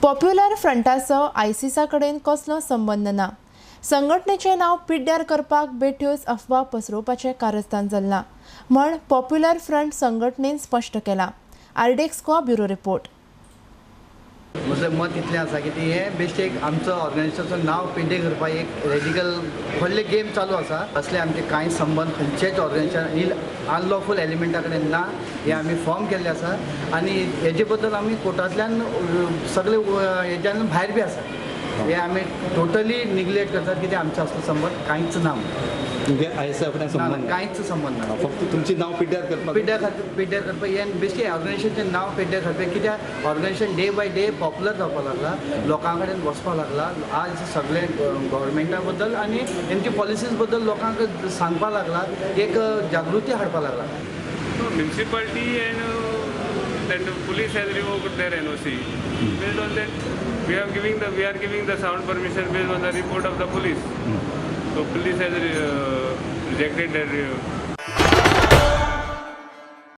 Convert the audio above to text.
Popular फ्रंटाचो आयसीसा कडेन कसलो संबंध ना. संघटनेचें नांव पिड्ड्यार करपाक बेठ्योच अफवा पसरोवपाचें कारस्थान चल्लां म्हण पॉप्युलर फ्रंट संघटनेन स्पश्ट केलां. आरडेक्सको ब्युरो रिपोर्ट. म्हजें मत इतलें आसा की हे बेश्टेक आमचो ऑर्गनायजेशनाचो नांव पिड्ड्यार करपाक एक रेडिकल व्हडले गेम चालू आसा. असले आमचे कांय संबंध खंयचेच ऑर्गनायजेशन अनलॉफूल एलिमेंटा कडेन ना. हे आमी फॉर्म केल्ले आसा आनी हेजे बद्दल आमी कोर्टांतल्यान सगळे हेज्यान भायर बी आसा. हे आमी टोटली निग्लेक्ट करतात की आमचो असलो संबंध कांयच ना. तुमगे आयएसआय कडेन संबंध कांयच संबंध ना. फक्त तुमचें नांव पिड्ड्यार करपाक पिड्ड्यार करपाक हे बेश्टे ऑर्गनायजेशनचें नांव पिड्ड्यार करपाक कित्याक organisation day by day popular जावपाक लागला, लोकां कडेन वचपाक लागला. आज सगळे गव्हर्मेंटा बद्दल आनी तेंची पॉलिसीज बद्दल लोकांक सांगपाक लागला, एक जागृती हाडपाक लागला. Municipality and then the police has revoked their NOC. Based on that, we are giving the sound permission based on the report of the police. So police has rejected their